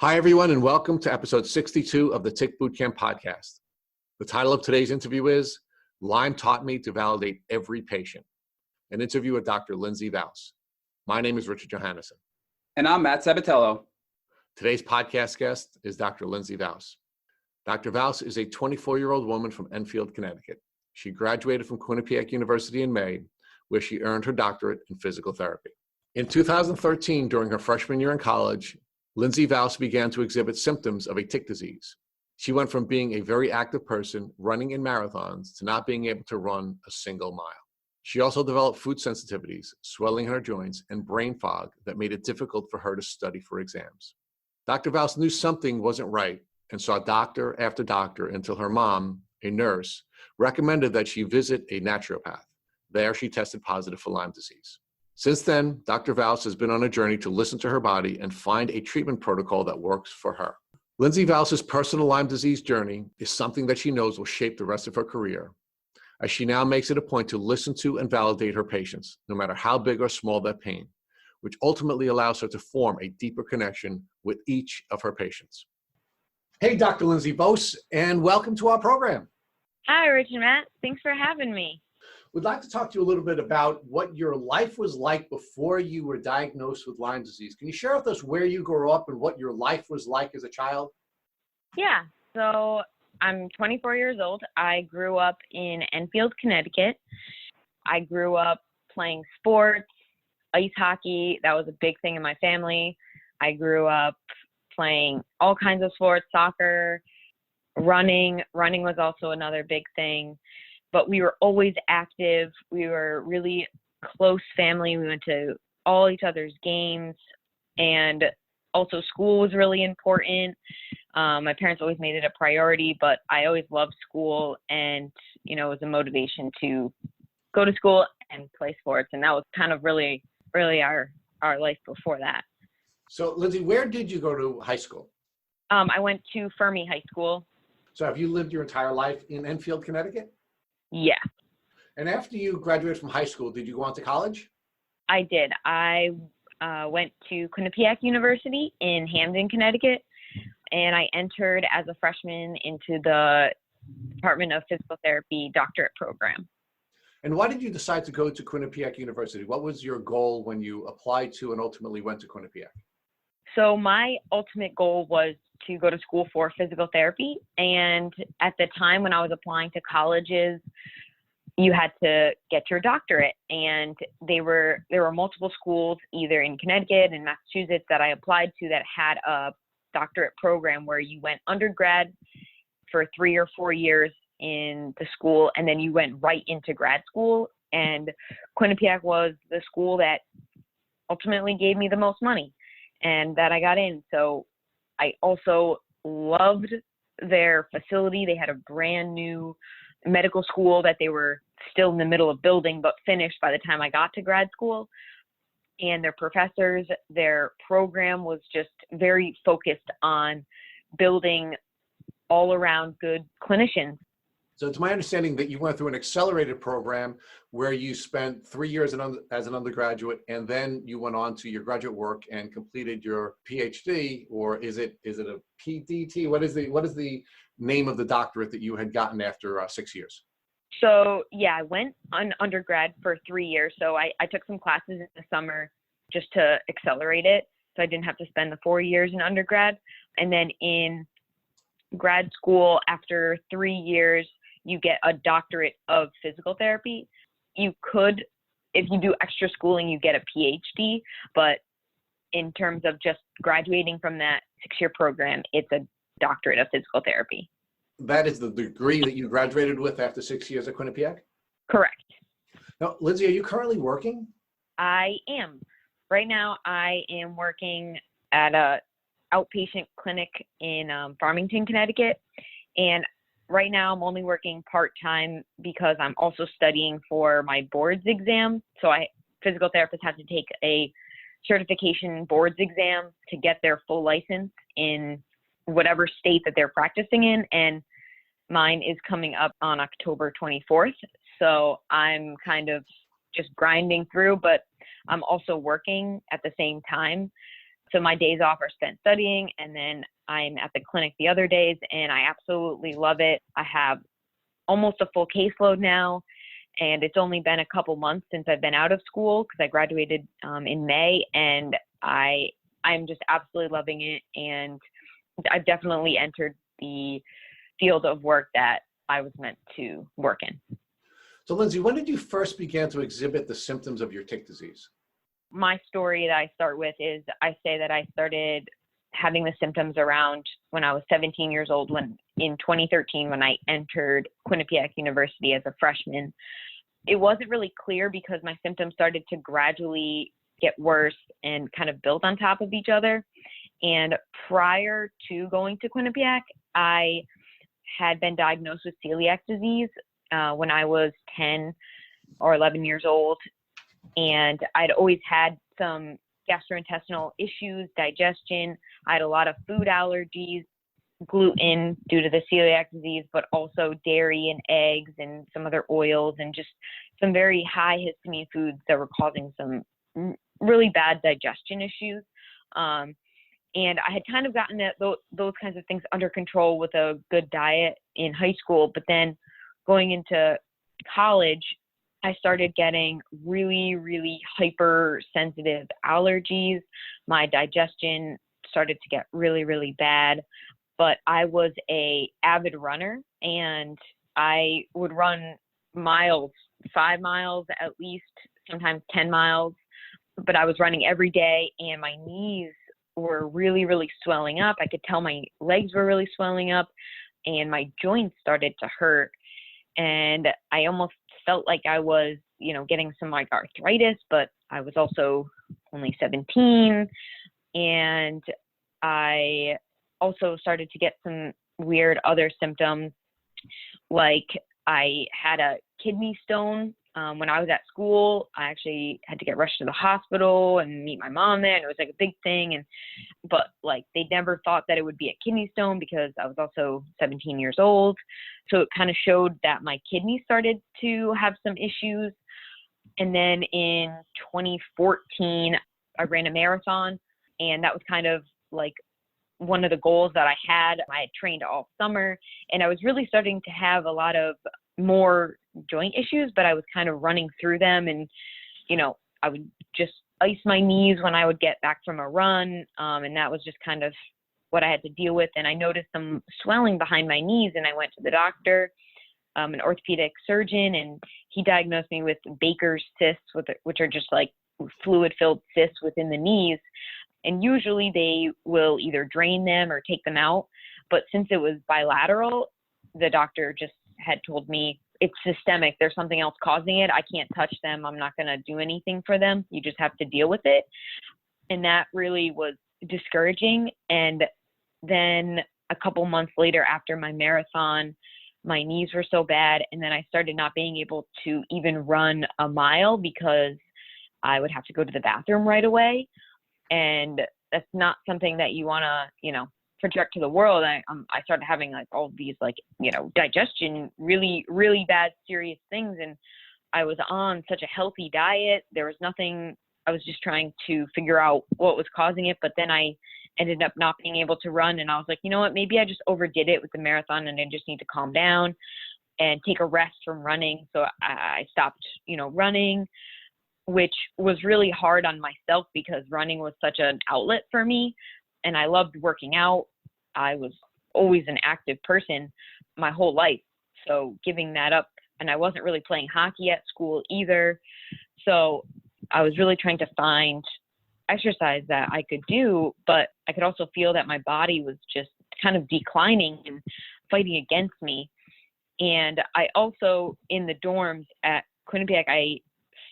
Hi, everyone, and welcome to episode 62 of the Tick Bootcamp podcast. The title of today's interview is Lyme Taught Me to Validate Every Patient, an interview with Dr. Lindsay Vose. My name is Richard Johannesson. And I'm Matt Sabatello. Today's podcast guest is Dr. Lindsay Vose. Dr. Vose is a 24-year-old woman from Enfield, Connecticut. She graduated from Quinnipiac University in May, where she earned her doctorate in physical therapy. In 2013, during her freshman year in college, Lindsay Vose began to exhibit symptoms of a tick disease. She went from being a very active person running in marathons to not being able to run a single mile. She also developed food sensitivities, swelling in her joints, and brain fog that made it difficult for her to study for exams. Dr. Vose knew something wasn't right and saw doctor after doctor until her mom, a nurse, recommended that she visit a naturopath. There, she tested positive for Lyme disease. Since then, Dr. Vose has been on a journey to listen to her body and find a treatment protocol that works for her. Lindsay Vose's personal Lyme disease journey is something that she knows will shape the rest of her career, as she now makes it a point to listen to and validate her patients, no matter how big or small that pain, which ultimately allows her to form a deeper connection with each of her patients. Hey, Dr. Lindsay Vose, and welcome to our program. Hi, Rich and Matt. Thanks for having me. We'd like to talk to you a little bit about what your life was like before you were diagnosed with Lyme disease. Can you share with us where you grew up and what your life was like as a child? Yeah, so I'm 24 years old. I grew up in Enfield, Connecticut. I grew up playing sports, ice hockey. That was a big thing in my family. I grew up playing all kinds of sports, soccer, running. Running was also another big thing. But we were always active. We were really close family. We went to all each other's games, and also school was really important. My parents always made it a priority, but I always loved school, and it was a motivation to go to school and play sports, and that was kind of really our life before that. So, Lindsay, where did you go to high school? I went to Fermi High School. So, have you lived your entire life in Enfield, Connecticut? Yeah. And after you graduated from high school, did you go on to college? I did. I went to Quinnipiac University in Hamden, Connecticut, and I entered as a freshman into the Department of Physical Therapy doctorate program. And why did you decide to go to Quinnipiac University? What was your goal when you applied to and ultimately went to Quinnipiac? So my ultimate goal was to go to school for physical therapy. And at the time when I was applying to colleges, you had to get your doctorate. And there were multiple schools, either in Connecticut and Massachusetts, that I applied to that had a doctorate program where you went undergrad for 3 or 4 years in the school, and then you went right into grad school. And Quinnipiac was the school that ultimately gave me the most money and that I got in. So I also loved their facility. They had a brand new medical school that they were still in the middle of building, but finished by the time I got to grad school. And their professors, their program was just very focused on building all around good clinicians. So it's my understanding that you went through an accelerated program where you spent 3 years as an undergraduate, and then you went on to your graduate work and completed your PhD, or is it a PDT? What is the name of the doctorate that you had gotten after 6 years? So yeah, I went on undergrad for 3 years. So I took some classes in the summer just to accelerate it, so I didn't have to spend the 4 years in undergrad. And then in grad school, after 3 years, you get a doctorate of physical therapy. You could, if you do extra schooling, you get a PhD, but in terms of just graduating from that 6-year program, it's a doctorate of physical therapy. That is the degree that you graduated with after 6 years at Quinnipiac? Correct. Now, Lindsay, are you currently working? I am. Right now, I am working at a outpatient clinic in Farmington, Connecticut, and right now, I'm only working part-time because I'm also studying for my boards exam. So physical therapists have to take a certification boards exam to get their full license in whatever state that they're practicing in. And mine is coming up on October 24th. So I'm kind of just grinding through, but I'm also working at the same time. So my days off are spent studying, and then I'm at the clinic the other days, and I absolutely love it. I have almost a full caseload now, and it's only been a couple months since I've been out of school because I graduated in May, and I'm just absolutely loving it. And I've definitely entered the field of work that I was meant to work in. So Lindsay, when did you first begin to exhibit the symptoms of your tick disease? My story that I start with is I say that I started having the symptoms around when I was 17 years old, when in 2013, when I entered Quinnipiac University as a freshman. It wasn't really clear because my symptoms started to gradually get worse and kind of build on top of each other. And prior to going to Quinnipiac, I had been diagnosed with celiac disease when I was 10 or 11 years old. And I'd always had some gastrointestinal issues, digestion. I had a lot of food allergies, gluten due to the celiac disease, but also dairy and eggs and some other oils and just some very high histamine foods that were causing some really bad digestion issues. And I had kind of gotten those kinds of things under control with a good diet in high school, but then going into college, I started getting really, really hypersensitive allergies. My digestion started to get really, really bad, but I was an avid runner and I would run miles, 5 miles at least, sometimes 10 miles, but I was running every day and my knees were really, really swelling up. I could tell my legs were really swelling up and my joints started to hurt. And I almost felt like I was, getting some like arthritis, but I was also only 17. And I also started to get some weird other symptoms. Like I had a kidney stone when I was at school. I actually had to get rushed to the hospital and meet my mom there. And it was like a big thing. But like they never thought that it would be a kidney stone because I was also 17 years old. So it kind of showed that my kidney started to have some issues. And then in 2014, I ran a marathon, and that was kind of like one of the goals that I had. I had trained all summer, and I was really starting to have a lot of more joint issues, but I was kind of running through them. And, I would just ice my knees when I would get back from a run. And that was just kind of what I had to deal with. And I noticed some swelling behind my knees, and I went to the doctor, an orthopedic surgeon, and he diagnosed me with Baker's cysts, which are just like fluid-filled cysts within the knees. And usually they will either drain them or take them out. But since it was bilateral, the doctor just had told me it's systemic. There's something else causing it. I can't touch them. I'm not going to do anything for them. You just have to deal with it. And that really was discouraging. And then a couple months later after my marathon, my knees were so bad. And then I started not being able to even run a mile because I would have to go to the bathroom right away. And that's not something that you want to, project to the world. I started having like all these digestion, really, really bad, serious things. And I was on such a healthy diet. There was nothing, I was just trying to figure out what was causing it. But then I ended up not being able to run. And I was like, you know what, maybe I just overdid it with the marathon and I just need to calm down and take a rest from running. So I stopped, running, which was really hard on myself because running was such an outlet for me. And I loved working out. I was always an active person my whole life. So giving that up, and I wasn't really playing hockey at school either. So I was really trying to find exercise that I could do, but I could also feel that my body was just kind of declining and fighting against me. And I also, in the dorms at Quinnipiac, I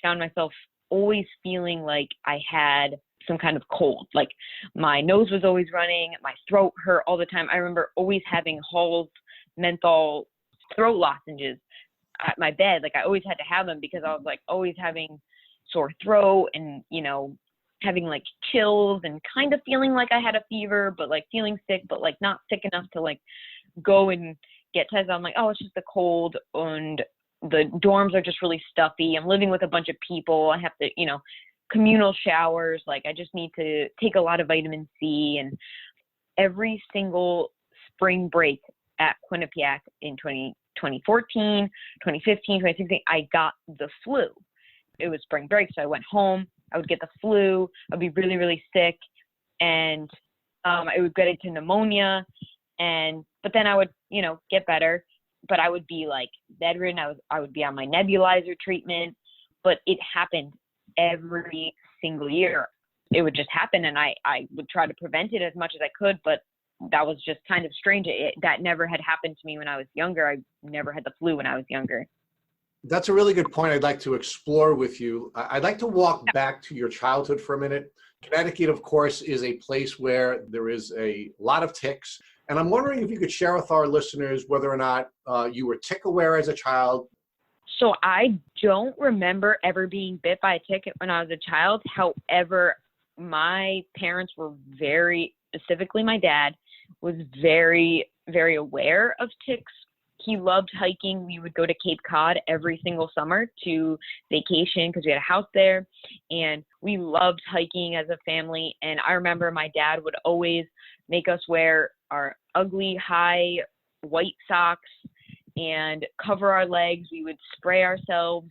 found myself always feeling like I had some kind of cold. Like my nose was always running, my throat hurt all the time. I remember always having Hall's menthol throat lozenges at my bed. Like I always had to have them because I was like always having sore throat and, having like chills and kind of feeling like I had a fever, but like feeling sick, but like not sick enough to like go and get tested. I'm like, oh, it's just a cold, and the dorms are just really stuffy. I'm living with a bunch of people. I have to, communal showers. Like I just need to take a lot of vitamin C. And every single spring break at Quinnipiac in 2014, 2015, 2016, I got the flu. It was spring break, so I went home. I would get the flu. I'd be really, really sick, and I would get into pneumonia. But then I would, get better. But I would be like bedridden. I would be on my nebulizer treatment. But it happened every single year. It would just happen, and I would try to prevent it as much as I could. But that was just kind of strange. That never had happened to me when I was younger. I never had the flu when I was younger. That's a really good point I'd like to explore with you. I'd like to walk back to your childhood for a minute. Connecticut, of course, is a place where there is a lot of ticks. And I'm wondering if you could share with our listeners whether or not you were tick aware as a child. So I don't remember ever being bit by a tick when I was a child. However, my parents were specifically my dad, was very, very aware of ticks. He loved hiking. We would go to Cape Cod every single summer to vacation because we had a house there, and we loved hiking as a family. And I remember my dad would always make us wear our ugly high white socks and cover our legs. We would spray ourselves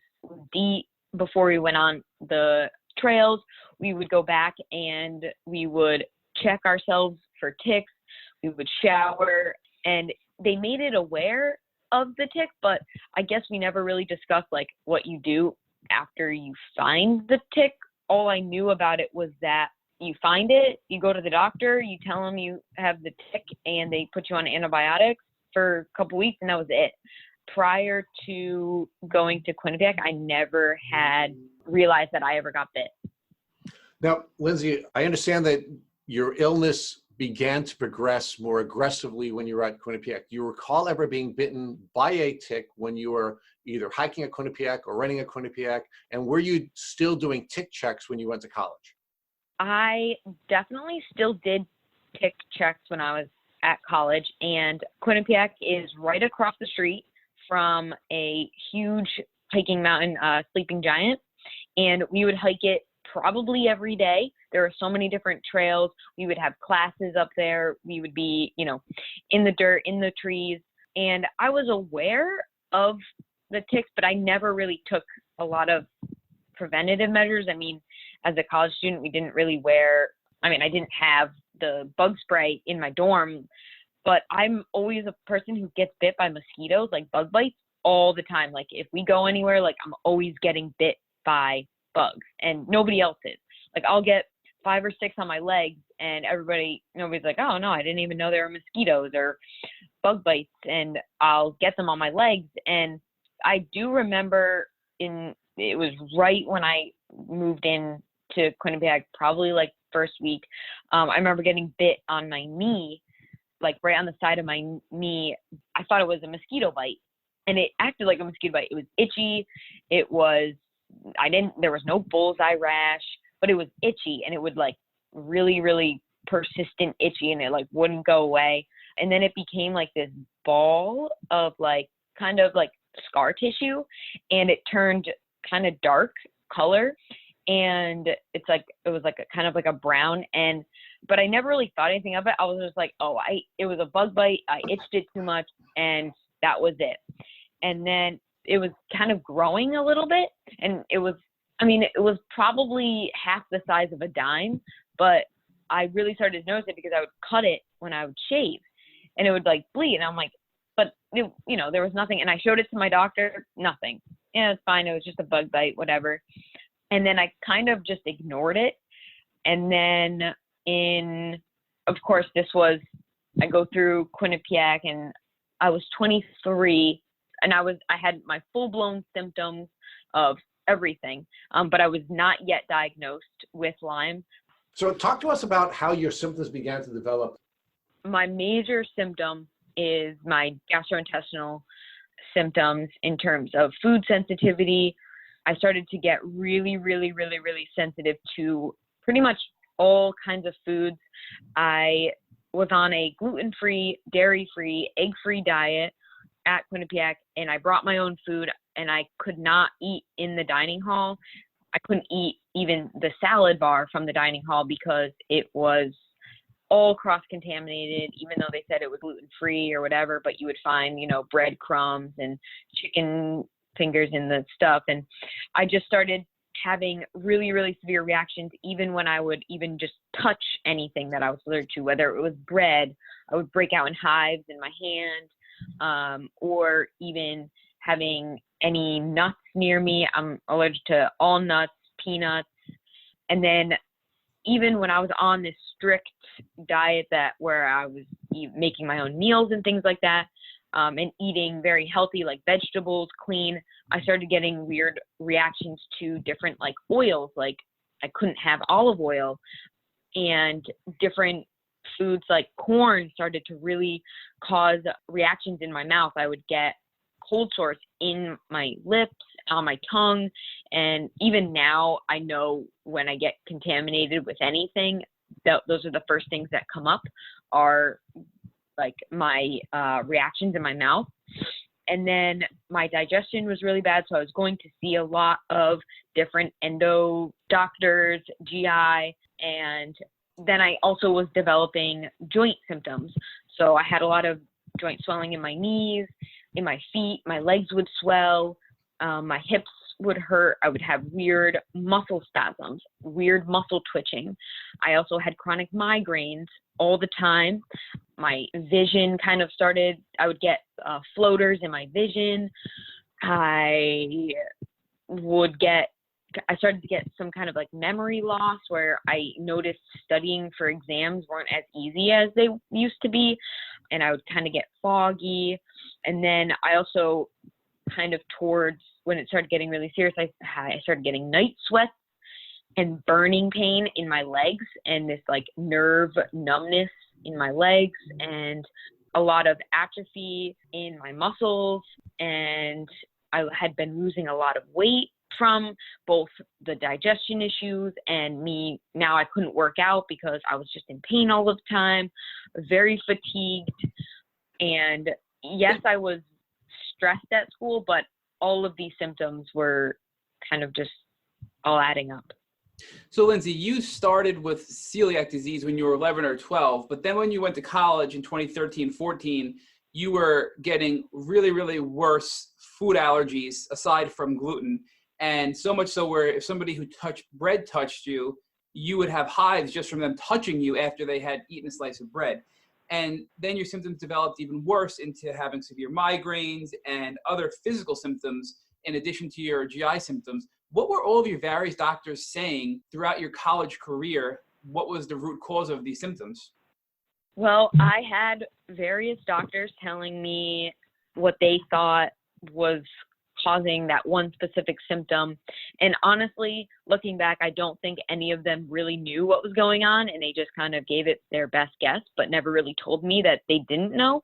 DEET before we went on the trails. We would go back and we would check ourselves for ticks. We would shower, and they made it aware of the tick, but I guess we never really discussed like what you do after you find the tick. All I knew about it was that you find it, you go to the doctor, you tell them you have the tick, and they put you on antibiotics for a couple weeks, and that was it. Prior to going to Quinnipiac, I never had realized that I ever got bit. Now, Lindsay, I understand that your illness began to progress more aggressively when you were at Quinnipiac. Do you recall ever being bitten by a tick when you were either hiking at Quinnipiac or running at Quinnipiac? And were you still doing tick checks when you went to college? I definitely still did tick checks when I was at college, and Quinnipiac is right across the street from a huge hiking mountain, Sleeping Giant, and we would hike it probably every day. There are so many different trails. We would have classes up there. We would be, in the dirt, in the trees. And I was aware of the ticks, but I never really took a lot of preventative measures. I mean, as a college student, we didn't really I didn't have the bug spray in my dorm, but I'm always a person who gets bit by mosquitoes, like bug bites, all the time. Like if we go anywhere, like I'm always getting bit by bugs, and nobody else is. Like I'll get 5 or 6 on my legs, and nobody's like, oh no, I didn't even know there were mosquitoes or bug bites, and I'll get them on my legs. And I do remember it was right when I moved in to Quinnipiac, probably like first week. I remember getting bit on my knee, like right on the side of my knee. I thought it was a mosquito bite, and it acted like a mosquito bite. It was itchy. There was no bullseye rash, but it was itchy, and it would like really, really persistent itchy, and it like wouldn't go away. And then it became like this ball of like kind of like scar tissue, and it turned kind of dark color, and it was like a kind of like a brown, but I never really thought anything of it. I was just like, it was a bug bite. I itched it too much, and that was it. And then it was kind of growing a little bit, and it was probably half the size of a dime, but I really started to notice it because I would cut it when I would shave, and it would like bleed. And I'm like, but there was nothing. And I showed it to my doctor, nothing. Yeah, it's fine. It was just a bug bite, whatever. And then I kind of just ignored it. And then of course, I go through Quinnipiac, and I was 23, and I had my full-blown symptoms of everything, but I was not yet diagnosed with Lyme. So talk to us about how your symptoms began to develop. My major symptom is my gastrointestinal symptoms in terms of food sensitivity. I started to get really, really, really, really sensitive to pretty much all kinds of foods. I was on a gluten-free, dairy-free, egg-free diet at Quinnipiac, and I brought my own food, and I could not eat in the dining hall I couldn't eat even the salad bar from the dining hall because it was all cross-contaminated, even though they said it was gluten-free or whatever, but you would find, breadcrumbs and chicken fingers in the stuff. And I just started having really, really severe reactions, even when I would even just touch anything that I was allergic to, whether it was bread, I would break out in hives in my hand, or even having any nuts near me. I'm allergic to all nuts, peanuts. And then even when I was on this strict diet where I was making my own meals and things like that, and eating very healthy, like vegetables, clean, I started getting weird reactions to different like oils. Like I couldn't have olive oil, and different foods like corn started to really cause reactions in my mouth. I would get cold sores in my lips, on my tongue. And even now I know when I get contaminated with anything, those are the first things that come up are like my reactions in my mouth. And then my digestion was really bad. So I was going to see a lot of different endo doctors, GI, and then I also was developing joint symptoms. So I had a lot of joint swelling in my knees, in my feet, my legs would swell, my hips would hurt. I would have weird muscle spasms, weird muscle twitching. I also had chronic migraines all the time. My vision kind of started, I would get floaters in my vision. I started to get some kind of like memory loss where I noticed studying for exams weren't as easy as they used to be. And I would kind of get foggy. And then I also kind of towards when it started getting really serious, I started getting night sweats and burning pain in my legs and this like nerve numbness in my legs and a lot of atrophy in my muscles. And I had been losing a lot of weight from both the digestion issues and me. Now I couldn't work out because I was just in pain all the time, very fatigued. And yes, I was stressed at school, but all of these symptoms were kind of just all adding up. So Lindsay, you started with celiac disease when you were 11 or 12, but then when you went to college in 2013, 14, you were getting really, really worse food allergies aside from gluten. And so much so where if somebody who touched bread touched you, you would have hives just from them touching you after they had eaten a slice of bread. And then your symptoms developed even worse into having severe migraines and other physical symptoms in addition to your GI symptoms. What were all of your various doctors saying throughout your college career? What was the root cause of these symptoms? Well, I had various doctors telling me what they thought was causing that one specific symptom. And honestly, looking back, I don't think any of them really knew what was going on, and they just kind of gave it their best guess, but never really told me that they didn't know.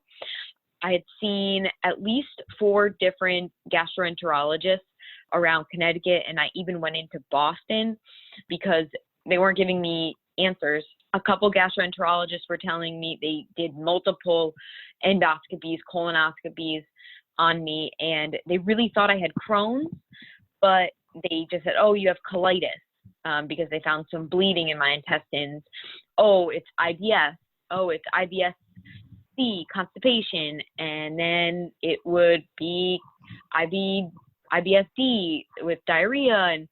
I had seen at least 4 different gastroenterologists around Connecticut, and I even went into Boston because they weren't giving me answers. A couple gastroenterologists were telling me they did multiple endoscopies, colonoscopies on me, and they really thought I had Crohn's, but they just said, oh, you have colitis, because they found some bleeding in my intestines. Oh, it's IBS. Oh, it's IBS-C, constipation. And then it would be IBS-D with diarrhea.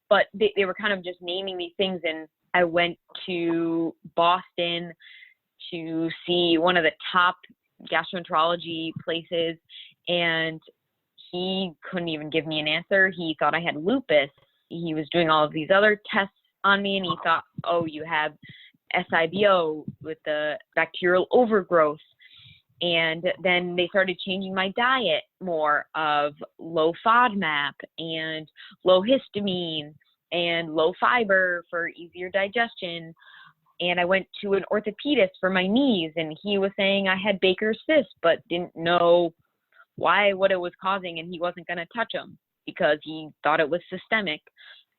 But they were kind of just naming these things. And I went to Boston to see one of the top gastroenterology places, and he couldn't even give me an answer. He thought I had lupus. He was doing all of these other tests on me, and he thought, oh, you have SIBO with the bacterial overgrowth. And then they started changing my diet more of low FODMAP and low histamine and low fiber for easier digestion. And I went to an orthopedist for my knees, and he was saying I had Baker's cyst, but didn't know what it was causing, and he wasn't going to touch them because he thought it was systemic.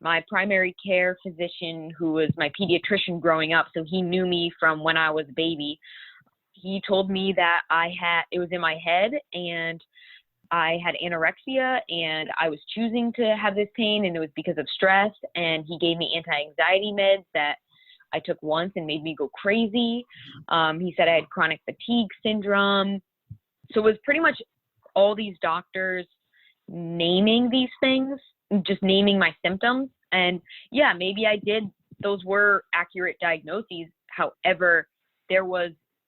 My primary care physician, who was my pediatrician growing up, so he knew me from when I was a baby, he told me that it was in my head, and I had anorexia and I was choosing to have this pain, and it was because of stress. And he gave me anti-anxiety meds that I took once and made me go crazy. He said I had chronic fatigue syndrome. So it was pretty much all these doctors naming these things, just naming my symptoms. And yeah, maybe I did. Those were accurate diagnoses. However,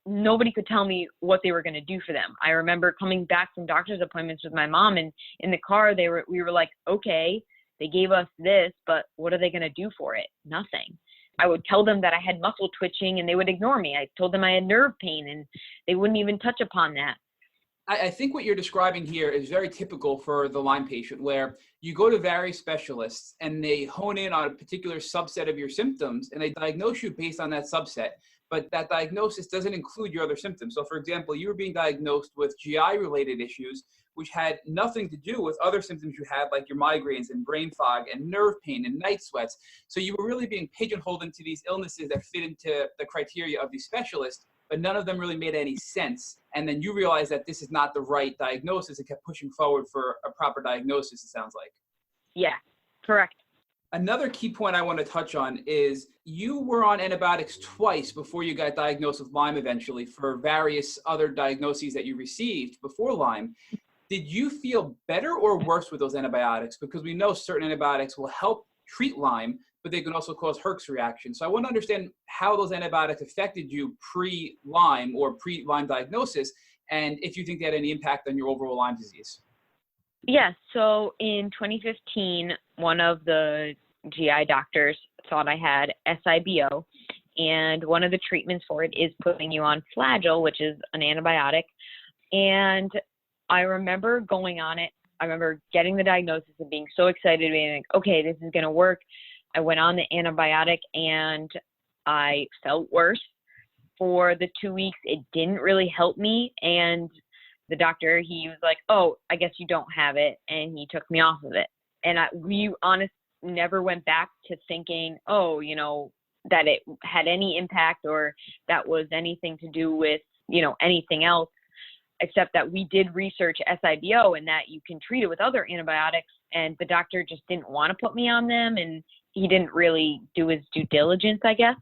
nobody could tell me what they were going to do for them. I remember coming back from doctor's appointments with my mom, and in the car, we were like, okay, they gave us this, but what are they going to do for it? Nothing. I would tell them that I had muscle twitching and they would ignore me. I told them I had nerve pain and they wouldn't even touch upon that. I think what you're describing here is very typical for the Lyme patient, where you go to various specialists and they hone in on a particular subset of your symptoms and they diagnose you based on that subset. But that diagnosis doesn't include your other symptoms. So for example, you were being diagnosed with GI-related issues, which had nothing to do with other symptoms you had, like your migraines and brain fog and nerve pain and night sweats. So you were really being pigeonholed into these illnesses that fit into the criteria of these specialists, but none of them really made any sense. And then you realized that this is not the right diagnosis and kept pushing forward for a proper diagnosis, it sounds like. Yeah, correct. Another key point I want to touch on is you were on antibiotics twice before you got diagnosed with Lyme eventually for various other diagnoses that you received before Lyme. Did you feel better or worse with those antibiotics? Because we know certain antibiotics will help treat Lyme, but they can also cause Herx reaction. So I want to understand how those antibiotics affected you pre-Lyme or pre-Lyme diagnosis, and if you think they had any impact on your overall Lyme disease. Yeah, so in 2015, one of the GI doctors thought I had SIBO, and one of the treatments for it is putting you on Flagyl, which is an antibiotic. And I remember going on it. I remember getting the diagnosis and being so excited, being like, okay, this is going to work. I went on the antibiotic and I felt worse for the 2 weeks. It didn't really help me. And the doctor, he was like, oh, I guess you don't have it. And he took me off of it. And we honestly never went back to thinking, oh, that it had any impact or that was anything to do with, anything else, except that we did research SIBO and that you can treat it with other antibiotics. And the doctor just didn't want to put me on them. And he didn't really do his due diligence, I guess.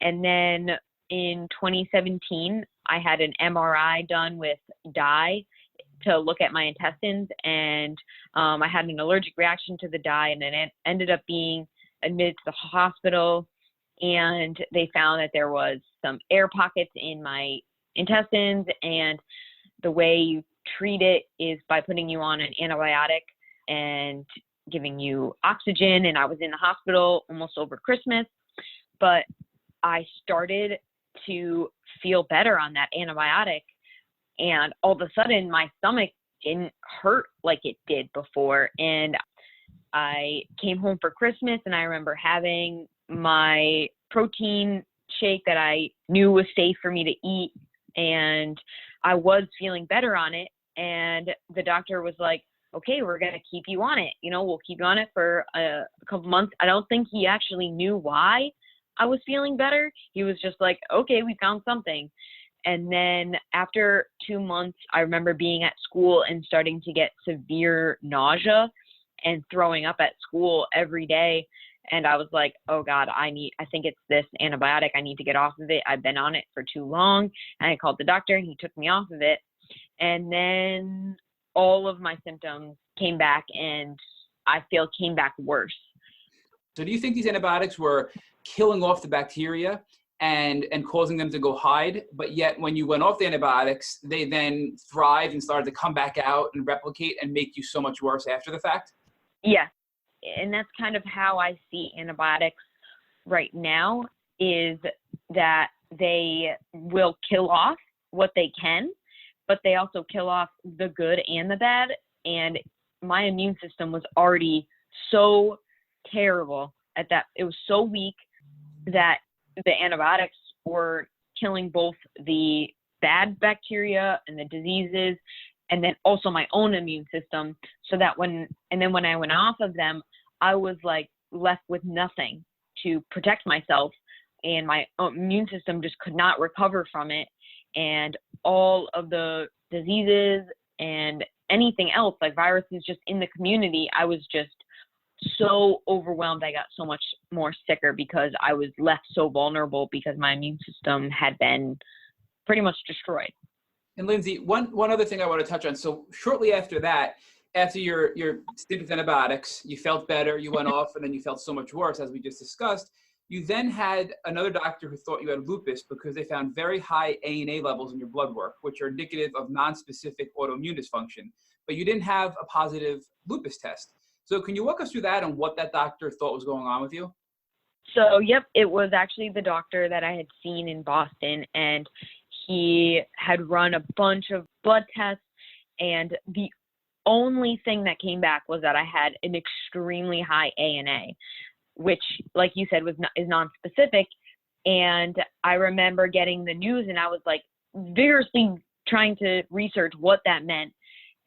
And then in 2017, I had an MRI done with dye to look at my intestines, and I had an allergic reaction to the dye, and it ended up being admitted to the hospital, and they found that there was some air pockets in my intestines, and the way you treat it is by putting you on an antibiotic and giving you oxygen. And I was in the hospital almost over Christmas, but I started to feel better on that antibiotic, and all of a sudden my stomach didn't hurt like it did before. And I came home for Christmas and I remember having my protein shake that I knew was safe for me to eat, and I was feeling better on it. And the doctor was like, okay, we're going to keep you on it. We'll keep you on it for a couple months. I don't think he actually knew why I was feeling better. He was just like, okay, we found something. And then after 2 months, I remember being at school and starting to get severe nausea and throwing up at school every day. And I was like, oh God, I think it's this antibiotic. I need to get off of it. I've been on it for too long. And I called the doctor and he took me off of it. And then all of my symptoms came back, and I feel came back worse. So do you think these antibiotics were killing off the bacteria and causing them to go hide, but yet when you went off the antibiotics, they then thrived and started to come back out and replicate and make you so much worse after the fact? Yeah. And that's kind of how I see antibiotics right now, is that they will kill off what they can, but they also kill off the good and the bad. And my immune system was already so terrible at that. It was so weak that the antibiotics were killing both the bad bacteria and the diseases, and then also my own immune system. So that when I went off of them, I was like left with nothing to protect myself, and my immune system just could not recover from it. And all of the diseases and anything else, like viruses just in the community, I was just so overwhelmed. I got so much more sicker because I was left so vulnerable because my immune system had been pretty much destroyed. And Lindsay, one other thing I want to touch on. So shortly after that, after your stint with antibiotics, you felt better, you went off, and then you felt so much worse, as we just discussed. You then had another doctor who thought you had lupus because they found very high ANA levels in your blood work, which are indicative of nonspecific autoimmune dysfunction. But you didn't have a positive lupus test. So can you walk us through that and what that doctor thought was going on with you? So, yep, it was actually the doctor that I had seen in Boston, and he had run a bunch of blood tests, and the only thing that came back was that I had an extremely high ANA, which, like you said, is nonspecific. And I remember getting the news, and I was like vigorously trying to research what that meant.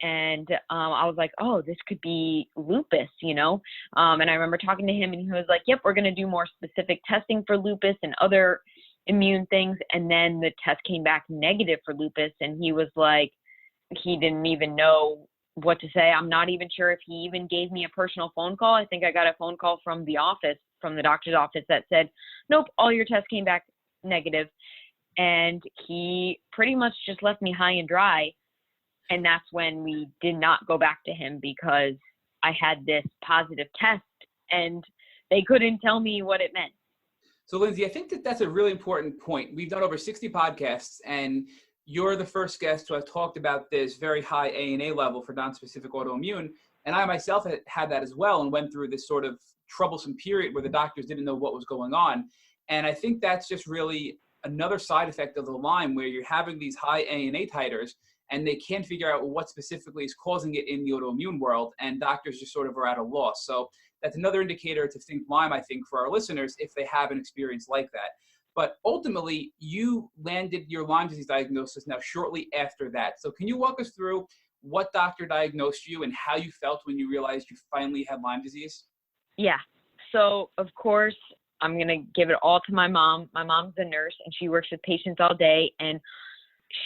And I was like, oh, this could be lupus, you know? And I remember talking to him, and he was like, yep, we're going to do more specific testing for lupus and other immune things. And then the test came back negative for lupus. And he was like, he didn't even know what to say. I'm not even sure if he even gave me a personal phone call. I think I got a phone call from the office, from the doctor's office, that said, nope, all your tests came back negative. And he pretty much just left me high and dry. And that's when we did not go back to him because I had this positive test and they couldn't tell me what it meant. So Lindsay, I think that's a really important point. We've done over 60 podcasts, and you're the first guest who has talked about this very high ANA level for nonspecific autoimmune. And I myself had that as well and went through this sort of troublesome period where the doctors didn't know what was going on. And I think that's just really another side effect of the Lyme, where you're having these high ANA titers and they can't figure out what specifically is causing it in the autoimmune world, and doctors just sort of are at a loss. So that's another indicator to think Lyme, I think, for our listeners, if they have an experience like that. But ultimately, you landed your Lyme disease diagnosis now shortly after that. So can you walk us through what doctor diagnosed you and how you felt when you realized you finally had Lyme disease? Yeah. So, of course, I'm going to give it all to my mom. My mom's a nurse, and she works with patients all day. And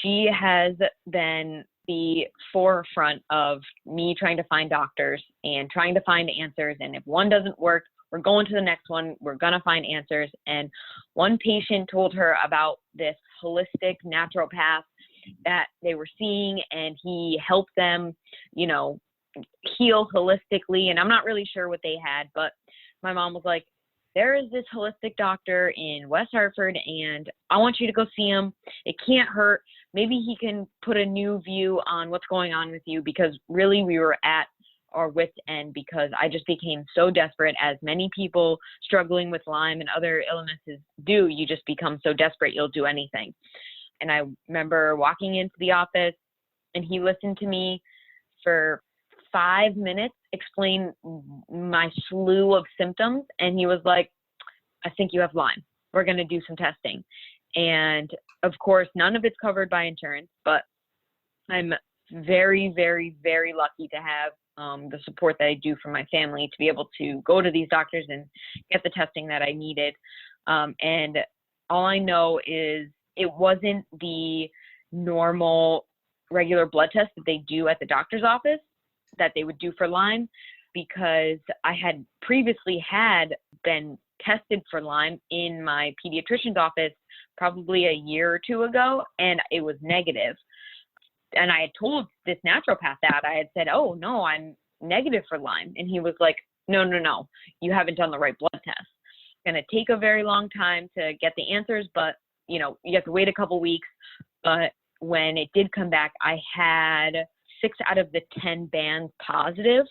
she has been the forefront of me trying to find doctors and trying to find answers. And if one doesn't work, we're going to the next one. We're going to find answers. And one patient told her about this holistic naturopath that they were seeing, and he helped them, you know, heal holistically. And I'm not really sure what they had, but my mom was like, there is this holistic doctor in West Hartford, and I want you to go see him. It can't hurt. Maybe he can put a new view on what's going on with you, because really we were at our wit's end because I just became so desperate, as many people struggling with Lyme and other illnesses do. You just become so desperate, you'll do anything. And I remember walking into the office, and he listened to me for 5 minutes, explain my slew of symptoms. And he was like, I think you have Lyme. We're going to do some testing. And of course, none of it's covered by insurance, but I'm very, very, very lucky to have the support that I do from my family to be able to go to these doctors and get the testing that I needed. And all I know is it wasn't the normal regular blood test that they do at the doctor's office that they would do for Lyme, because I had previously been tested for Lyme in my pediatrician's office probably a year or two ago, and it was negative. And I had told this naturopath that. I had said, oh, no, I'm negative for Lyme. And he was like, no, you haven't done the right blood test. It's going to take a very long time to get the answers, but, you know, you have to wait a couple weeks. But when it did come back, I had 6 out of the 10 bands positive.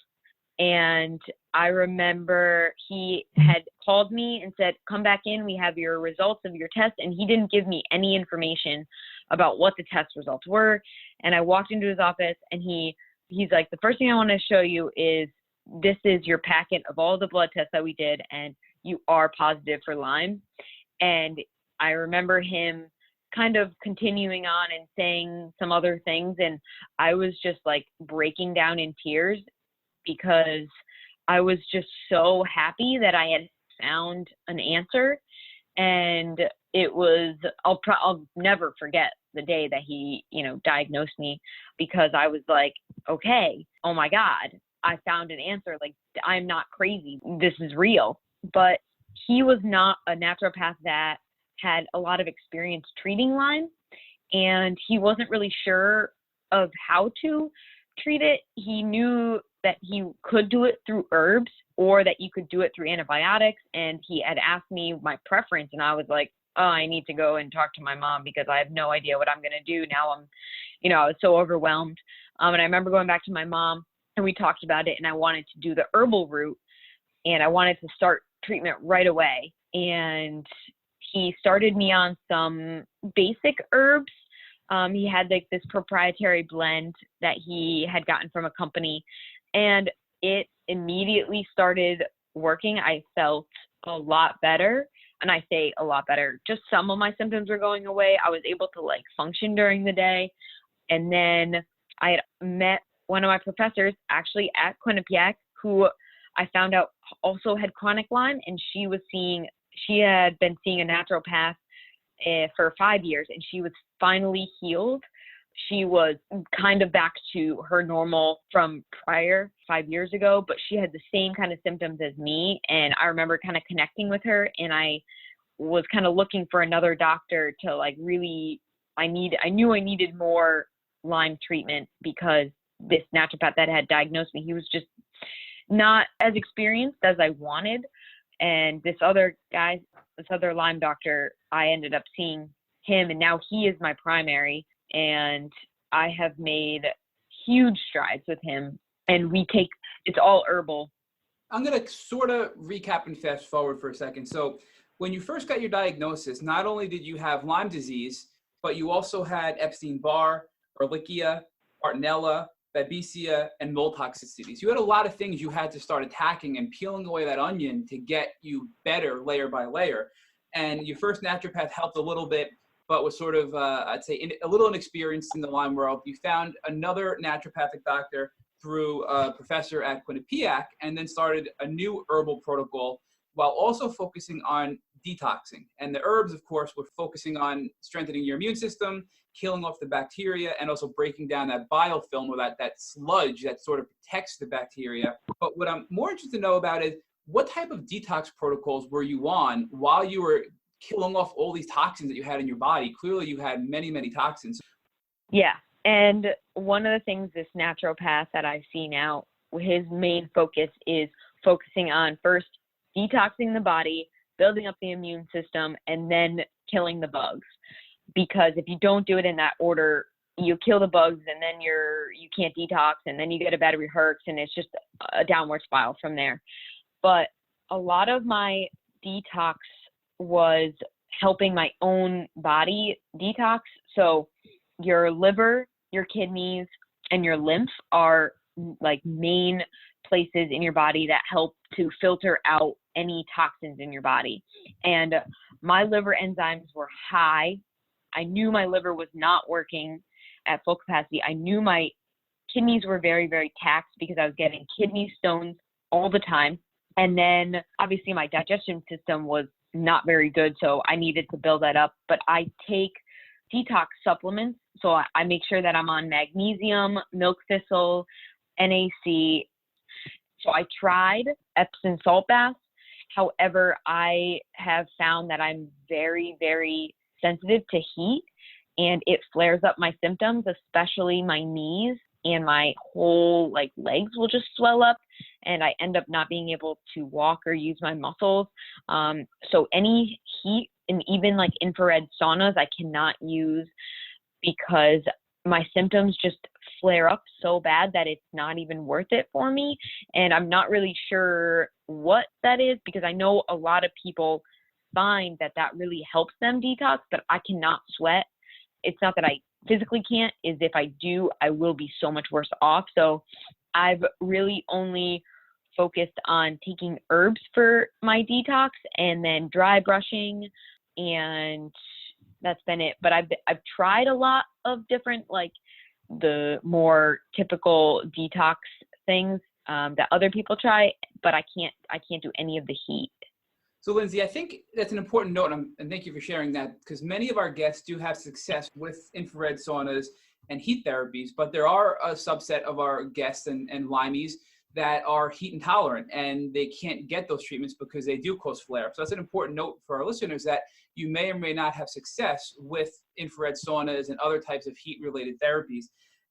And I remember he had called me and said, come back in, we have your results of your test. And he didn't give me any information about what the test results were. And I walked into his office, and he's like, the first thing I want to show you is this is your packet of all the blood tests that we did, and you are positive for Lyme. And I remember him kind of continuing on and saying some other things, and I was just like breaking down in tears because I was just so happy that I had found an answer. And it was, I'll never forget the day that he, diagnosed me, because I was like, okay, oh my God, I found an answer. Like, I'm not crazy. This is real. But he was not a naturopath that had a lot of experience treating Lyme, and he wasn't really sure of how to treat it. He knew that he could do it through herbs or that you could do it through antibiotics. And he had asked me my preference, and I was like, oh, I need to go and talk to my mom because I have no idea what I'm going to do. Now I was so overwhelmed. And I remember going back to my mom and we talked about it, and I wanted to do the herbal route and I wanted to start treatment right away. And he started me on some basic herbs. He had like this proprietary blend that he had gotten from a company, and it immediately started working. I felt a lot better. And I say a lot better, just some of my symptoms were going away. I was able to like function during the day. And then I had met one of my professors actually at Quinnipiac, who I found out also had chronic Lyme, and she had been seeing a naturopath for 5 years, and she was finally healed. She was kind of back to her normal from prior 5 years ago, but she had the same kind of symptoms as me. And I remember kind of connecting with her, and I was kind of looking for another doctor to like really, I knew I needed more Lyme treatment because this naturopath that had diagnosed me, he was just not as experienced as I wanted. And this other Lyme doctor, I ended up seeing him, and now he is my primary. And I have made huge strides with him, and it's all herbal. I'm going to sort of recap and fast forward for a second. So when you first got your diagnosis, not only did you have Lyme disease, but you also had Epstein-Barr, Ehrlichia, Bartonella, Babesia, and mold toxicities. You had a lot of things you had to start attacking and peeling away that onion to get you better layer by layer. And your first naturopath helped a little bit, but was sort of, I'd say, a little inexperienced in the Lyme world. You found another naturopathic doctor through a professor at Quinnipiac, and then started a new herbal protocol while also focusing on detoxing. And the herbs, of course, were focusing on strengthening your immune system, killing off the bacteria, and also breaking down that biofilm, or that sludge that sort of protects the bacteria. But what I'm more interested to know about is, what type of detox protocols were you on while you were killing off all these toxins that you had in your body? Clearly you had many, many toxins. Yeah. And one of the things this naturopath that I see now, his main focus is focusing on first detoxing the body, building up the immune system, and then killing the bugs. Because if you don't do it in that order, you kill the bugs, and then you can't detox, and then you get a bad reherx, and it's just a downward spiral from there. But a lot of my detox was helping my own body detox. So your liver, your kidneys, and your lymph are like main places in your body that help to filter out any toxins in your body. And my liver enzymes were high. I knew my liver was not working at full capacity. I knew my kidneys were very, very taxed because I was getting kidney stones all the time. And then obviously my digestion system was not very good, so I needed to build that up. But I take detox supplements, so I make sure that I'm on magnesium, milk thistle, NAC. So I tried Epsom salt baths. However, I have found that I'm very, very sensitive to heat, and it flares up my symptoms, especially my knees, and my whole legs will just swell up, and I end up not being able to walk or use my muscles. So any heat, and even infrared saunas, I cannot use because my symptoms just flare up so bad that it's not even worth it for me. And I'm not really sure what that is, because I know a lot of people find that really helps them detox, but I cannot sweat. It's not that I physically can't, is if I do, I will be so much worse off. So I've really only focused on taking herbs for my detox, and then dry brushing, and that's been it. But I've tried a lot of different, the more typical detox things that other people try, but I can't do any of the heat. So Lindsay, I think that's an important note, and thank you for sharing that, because many of our guests do have success with infrared saunas and heat therapies, but there are a subset of our guests and Lymies that are heat intolerant, and they can't get those treatments because they do cause flare-ups. So that's an important note for our listeners, that you may or may not have success with infrared saunas and other types of heat-related therapies.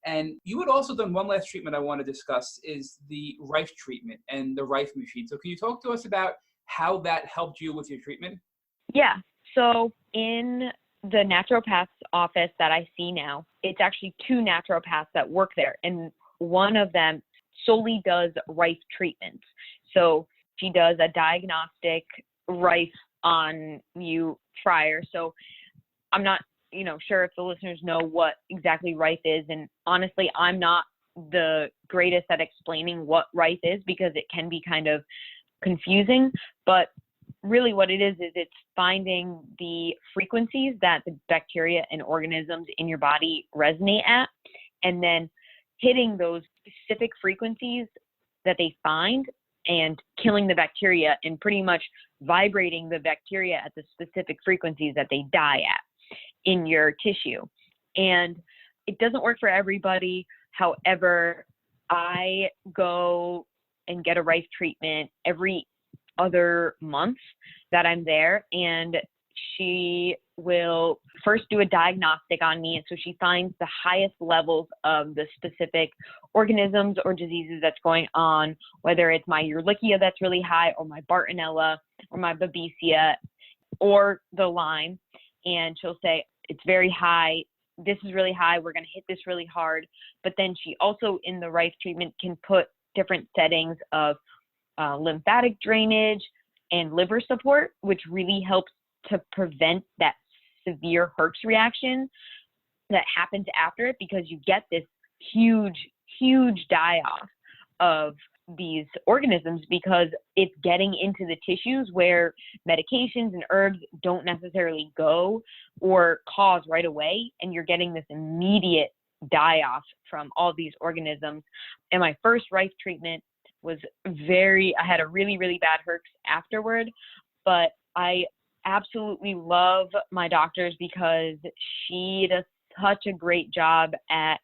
And you had also done one last treatment I want to discuss, is the Rife treatment and the Rife machine. So can you talk to us about how that helped you with your treatment? Yeah. So in the naturopath's office that I see now, it's actually 2 naturopaths that work there. And one of them solely does Rife treatments. So she does a diagnostic Rife on you prior. So I'm not, sure if the listeners know what exactly Rife is. And honestly, I'm not the greatest at explaining what Rife is because it can be kind of confusing, but really what it is it's finding the frequencies that the bacteria and organisms in your body resonate at, and then hitting those specific frequencies that they find and killing the bacteria and pretty much vibrating the bacteria at the specific frequencies that they die at in your tissue. And it doesn't work for everybody. However, I go and get a Rife treatment every other month that I'm there, and she will first do a diagnostic on me. And so she finds the highest levels of the specific organisms or diseases that's going on, whether it's my Ehrlichia that's really high, or my Bartonella, or my Babesia, or the Lyme. And she'll say, it's very high. This is really high. We're going to hit this really hard. But then she also, in the Rife treatment, can put different settings of lymphatic drainage and liver support, which really helps to prevent that severe Herx reaction that happens after it, because you get this huge die-off of these organisms because it's getting into the tissues where medications and herbs don't necessarily go or cause right away, and you're getting this immediate die-off from all these organisms. And my first Rife treatment was I had a really bad Herx afterward, but I absolutely love my doctors because she does such a great job at,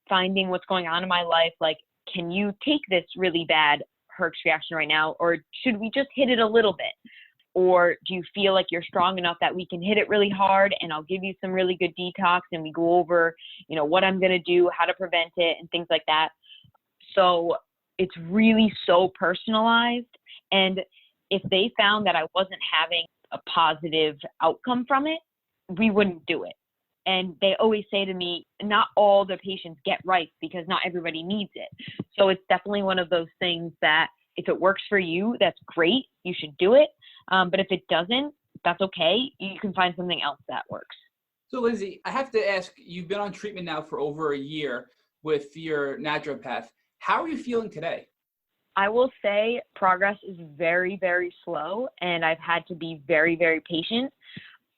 finding what's going on in my life. Like, can you take this really bad Herx reaction right now? Or should we just hit it a little bit? Or do you feel like you're strong enough that we can hit it really hard and I'll give you some really good detox and we go over, what I'm going to do, how to prevent it and things like that. So it's really so personalized. And if they found that I wasn't having a positive outcome from it, we wouldn't do it. And they always say to me, not all the patients get Rife because not everybody needs it. So it's definitely one of those things that if it works for you, that's great. You should do it. But if it doesn't, that's okay. You can find something else that works. So Lindsay, I have to ask, you've been on treatment now for over a year with your naturopath. How are you feeling today? I will say progress is very slow, and I've had to be very patient.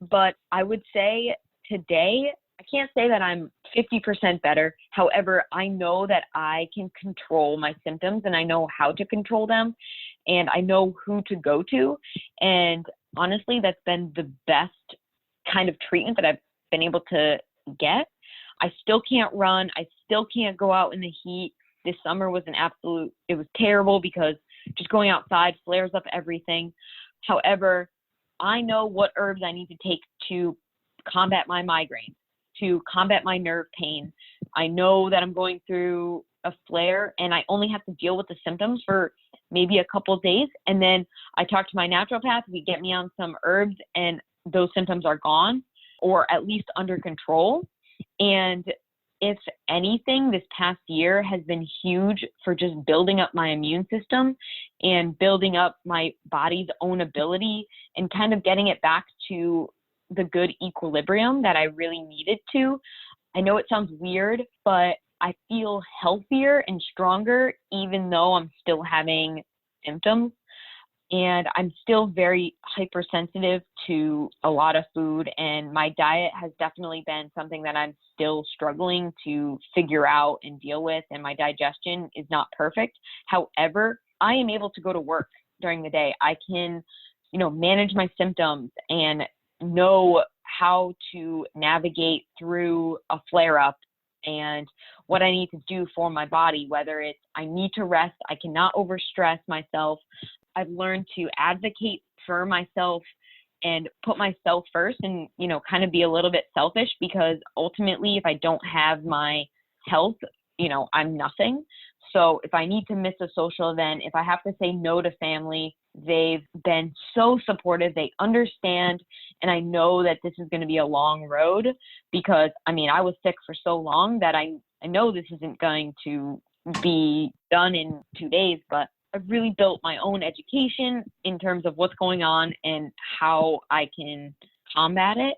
But I would say today, I can't say that I'm 50% better. However, I know that I can control my symptoms and I know how to control them and I know who to go to. And honestly, that's been the best kind of treatment that I've been able to get. I still can't run. I still can't go out in the heat. This summer was it was terrible because just going outside flares up everything. However, I know what herbs I need to take to combat my migraine, to combat my nerve pain. I know that I'm going through a flare and I only have to deal with the symptoms for maybe a couple of days. And then I talk to my naturopath, we get me on some herbs and those symptoms are gone or at least under control. And if anything, this past year has been huge for just building up my immune system and building up my body's own ability and kind of getting it back to the good equilibrium that I really needed to. I know it sounds weird, but I feel healthier and stronger even though I'm still having symptoms. And I'm still very hypersensitive to a lot of food, and my diet has definitely been something that I'm still struggling to figure out and deal with, and my digestion is not perfect. However, I am able to go to work during the day. I can manage my symptoms and know how to navigate through a flare-up and what I need to do for my body, whether it's I need to rest, I cannot overstress myself. I've learned to advocate for myself and put myself first and, kind of be a little bit selfish, because ultimately if I don't have my health, I'm nothing. So if I need to miss a social event, if I have to say no to family, they've been so supportive. They understand. And I know that this is going to be a long road, because I was sick for so long that I know this isn't going to be done in 2 days, but I've really built my own education in terms of what's going on and how I can combat it.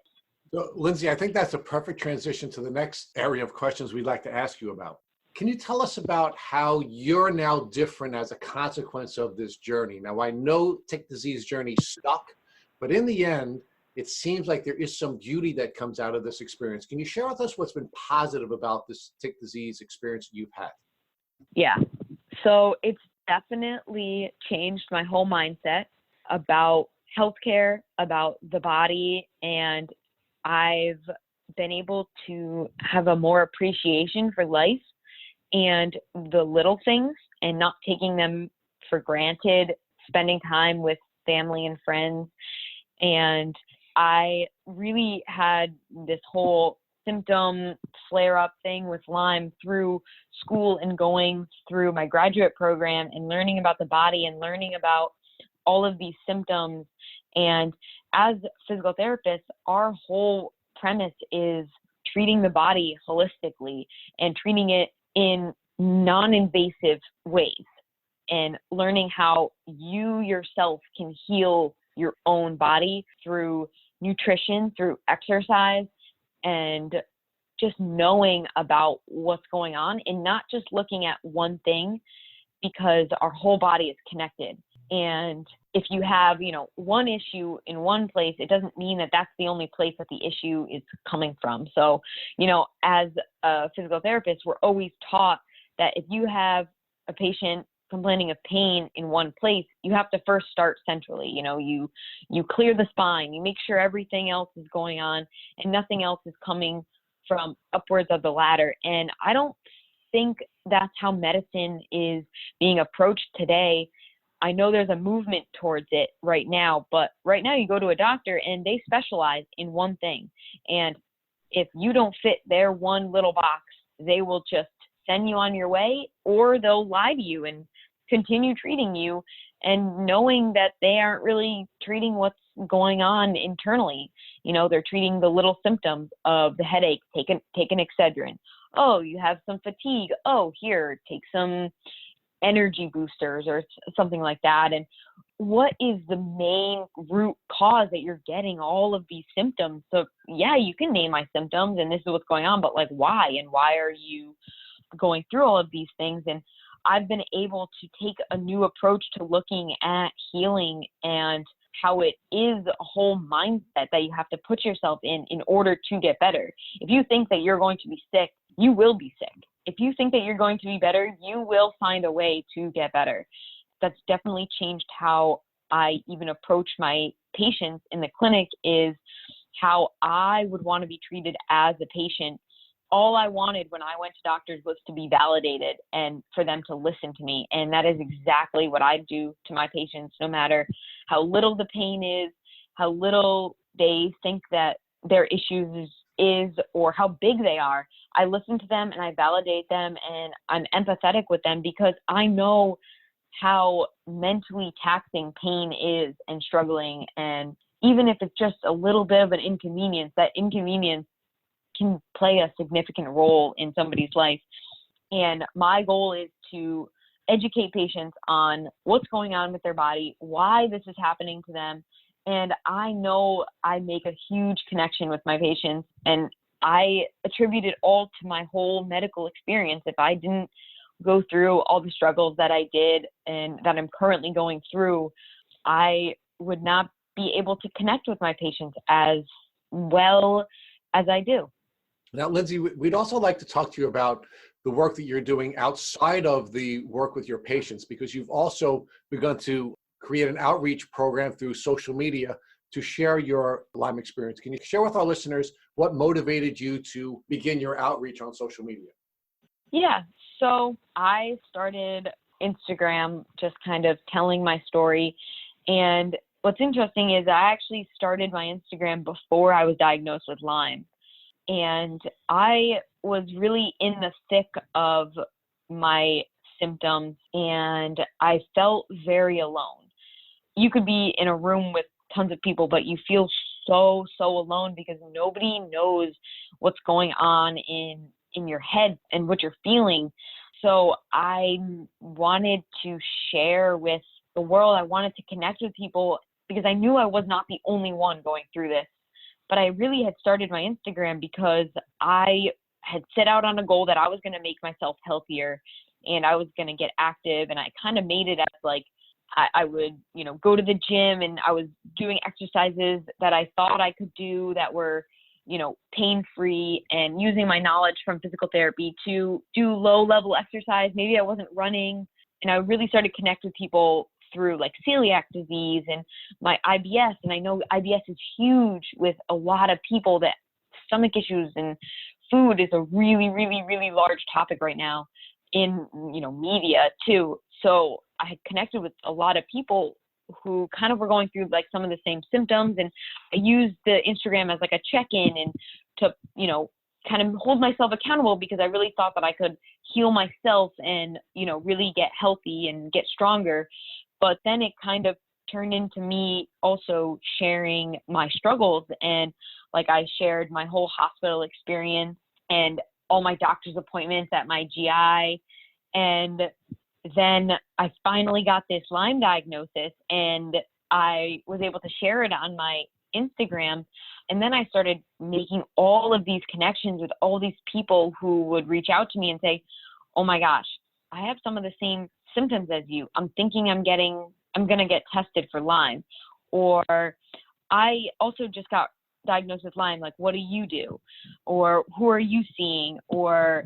So, Lindsay, I think that's a perfect transition to the next area of questions we'd like to ask you about. Can you tell us about how you're now different as a consequence of this journey? Now, I know tick disease journey stuck, but in the end, it seems like there is some beauty that comes out of this experience. Can you share with us what's been positive about this tick disease experience you've had? Yeah. So it's definitely changed my whole mindset about healthcare, about the body, and I've been able to have a more appreciation for life and the little things and not taking them for granted, spending time with family and friends. And I really had this whole symptom flare-up thing with Lyme through school and going through my graduate program and learning about the body and learning about all of these symptoms. And as physical therapists, our whole premise is treating the body holistically and treating it in non-invasive ways and learning how you yourself can heal your own body through nutrition, through exercise, and just knowing about what's going on and not just looking at one thing, because our whole body is connected. And if you have, one issue in one place, it doesn't mean that that's the only place that the issue is coming from. So, as a physical therapist, we're always taught that if you have a patient complaining of pain in one place, you have to first start centrally. You clear the spine, you make sure everything else is going on and nothing else is coming from upwards of the ladder. And I don't think that's how medicine is being approached today. I know there's a movement towards it right now, but right now you go to a doctor and they specialize in one thing. And if you don't fit their one little box, they will just send you on your way, or they'll lie to you and continue treating you, and knowing that they aren't really treating what's going on internally. They're treating the little symptoms of the headache. Take an Excedrin. Oh, you have some fatigue. Oh, here, take some energy boosters or something like that. And what is the main root cause that you're getting all of these symptoms? So yeah, you can name my symptoms and this is what's going on, but why? And why are you going through all of these things? And I've been able to take a new approach to looking at healing and how it is a whole mindset that you have to put yourself in order to get better. If you think that you're going to be sick, you will be sick. If you think that you're going to be better, you will find a way to get better. That's definitely changed how I even approach my patients in the clinic, is how I would want to be treated as a patient. All I wanted when I went to doctors was to be validated and for them to listen to me. And that is exactly what I do to my patients, no matter how little the pain is, how little they think that their issues is, or how big they are. I listen to them and I validate them and I'm empathetic with them, because I know how mentally taxing pain is and struggling. And even if it's just a little bit of an inconvenience, that inconvenience can play a significant role in somebody's life. And my goal is to educate patients on what's going on with their body, why this is happening to them. And I know I make a huge connection with my patients, and I attribute it all to my whole medical experience. If I didn't go through all the struggles that I did and that I'm currently going through, I would not be able to connect with my patients as well as I do. Now, Lindsay, we'd also like to talk to you about the work that you're doing outside of the work with your patients, because you've also begun to create an outreach program through social media to share your Lyme experience. Can you share with our listeners what motivated you to begin your outreach on social media? Yeah, so I started Instagram just kind of telling my story. And what's interesting is I actually started my Instagram before I was diagnosed with Lyme. And I was really in the thick of my symptoms and I felt very alone. You could be in a room with tons of people, but you feel so alone because nobody knows what's going on in your head and what you're feeling. So I wanted to share with the world. I wanted to connect with people because I knew I was not the only one going through this. But I really had started my Instagram because I had set out on a goal that I was going to make myself healthier and I was going to get active. And I kind of made it as like, I would, go to the gym and I was doing exercises that I thought I could do that were, pain-free, and using my knowledge from physical therapy to do low-level exercise. Maybe I wasn't running, and I really started to connect with people through like celiac disease and my IBS. And I know IBS is huge with a lot of people, that stomach issues and food is a really, really, really large topic right now in, media too. So I had connected with a lot of people who kind of were going through like some of the same symptoms. And I used the Instagram as like a check-in and to, kind of hold myself accountable because I really thought that I could heal myself and, really get healthy and get stronger. But then it kind of turned into me also sharing my struggles. And like I shared my whole hospital experience and all my doctor's appointments at my GI. And then I finally got this Lyme diagnosis and I was able to share it on my Instagram. And then I started making all of these connections with all these people who would reach out to me and say, oh my gosh, I have some of the same symptoms as you. I'm thinking I'm going to get tested for Lyme. Or I also just got diagnosed with Lyme. Like, what do you do? Or who are you seeing? Or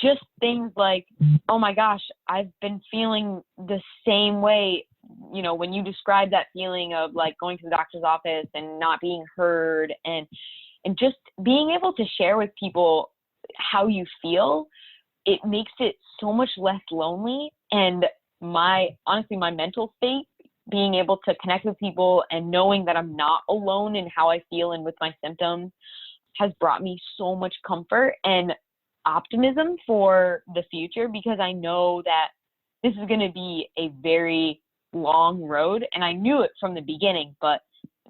just things like, oh my gosh, I've been feeling the same way. When you describe that feeling of like going to the doctor's office and not being heard and just being able to share with people how you feel, it makes it so much less lonely. And honestly, my mental state, being able to connect with people and knowing that I'm not alone in how I feel and with my symptoms has brought me so much comfort and optimism for the future, because I know that this is going to be a very long road. And I knew it from the beginning, but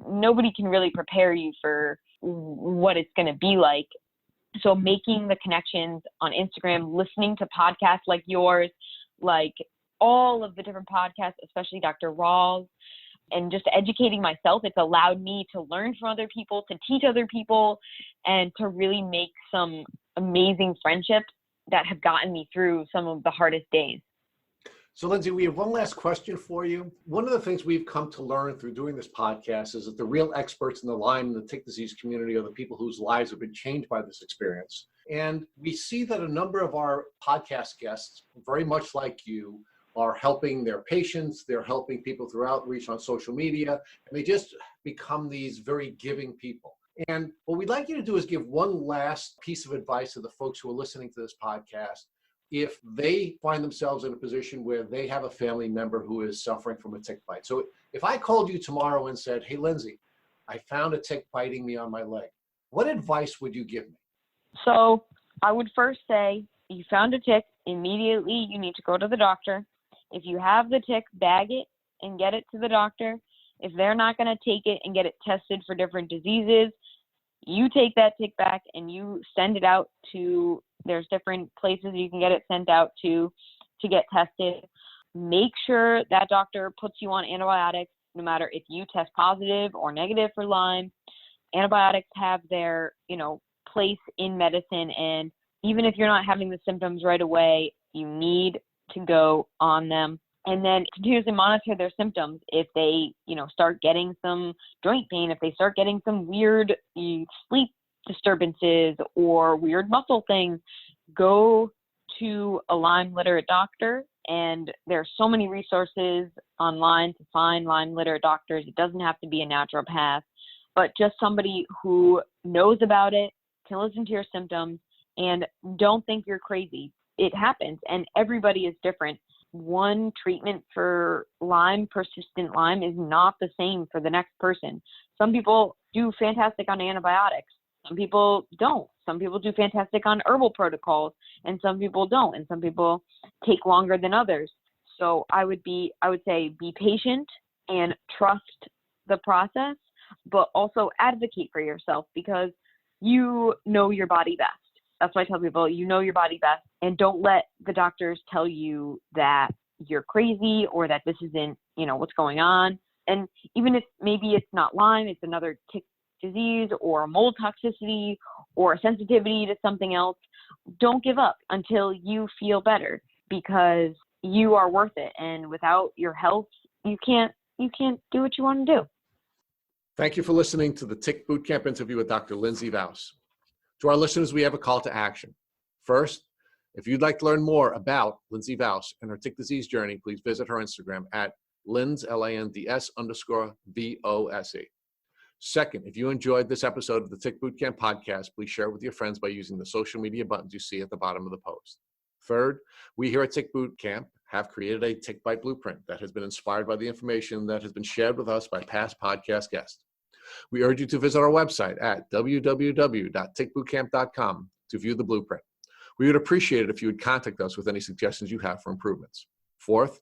nobody can really prepare you for what it's going to be like. So making the connections on Instagram, listening to podcasts like yours, like all of the different podcasts, especially Dr. Rawls, and just educating myself, it's allowed me to learn from other people, to teach other people, and to really make some amazing friendships that have gotten me through some of the hardest days. So Lindsay, we have one last question for you. One of the things we've come to learn through doing this podcast is that the real experts in the Lyme and the tick disease community are the people whose lives have been changed by this experience. And we see that a number of our podcast guests, very much like you, are helping their patients, they're helping people through outreach on social media, and they just become these very giving people. And what we'd like you to do is give one last piece of advice to the folks who are listening to this podcast if they find themselves in a position where they have a family member who is suffering from a tick bite. So if I called you tomorrow and said, hey, Lindsay, I found a tick biting me on my leg, what advice would you give me? So I would first say, you found a tick, immediately you need to go to the doctor. If you have the tick, bag it and get it to the doctor. If they're not going to take it and get it tested for different diseases, you take that tick back and you send it out to, there's different places you can get it sent out to get tested. Make sure that doctor puts you on antibiotics, no matter if you test positive or negative for Lyme. Antibiotics have their, place in medicine. And even if you're not having the symptoms right away, you need to go on them. And then continuously monitor their symptoms. If they, start getting some joint pain, if they start getting some weird sleep disturbances or weird muscle things, go to a Lyme literate doctor And there's so many resources online to find Lyme literate doctors. It doesn't have to be a naturopath, but just somebody who knows about it, can listen to your symptoms, and don't think you're crazy. It happens, and everybody is different. One treatment for Lyme, persistent Lyme, is not the same for the next person. Some people do fantastic on antibiotics. Some people don't. Some people do fantastic on herbal protocols, and some people don't. And some people take longer than others. So I would say be patient and trust the process, but also advocate for yourself, because you know your body best. That's why I tell people, you know your body best, and don't let the doctors tell you that you're crazy or that this isn't, what's going on. And even if maybe it's not Lyme, it's another tick disease or a mold toxicity or a sensitivity to something else, don't give up until you feel better, because you are worth it. And without your health, you can't do what you want to do. Thank you for listening to the Tick Bootcamp interview with Dr. Lindsay Vose. To our listeners, we have a call to action. First, if you'd like to learn more about Lindsay Vose and her tick disease journey, please visit her Instagram at Linds, LANDS_VOSE. Second, if you enjoyed this episode of the Tick Bootcamp podcast, please share it with your friends by using the social media buttons you see at the bottom of the post. Third, we here at Tick Bootcamp have created a Tick Bite blueprint that has been inspired by the information that has been shared with us by past podcast guests. We urge you to visit our website at www.tickbootcamp.com to view the blueprint. We would appreciate it if you would contact us with any suggestions you have for improvements. Fourth,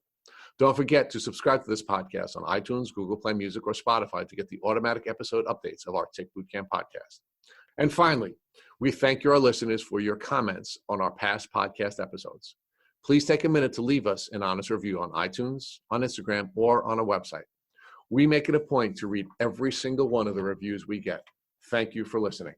don't forget to subscribe to this podcast on iTunes, Google Play Music, or Spotify to get the automatic episode updates of our Tick Bootcamp podcast. And finally, we thank our listeners for your comments on our past podcast episodes. Please take a minute to leave us an honest review on iTunes, on Instagram, or on our website. We make it a point to read every single one of the reviews we get. Thank you for listening.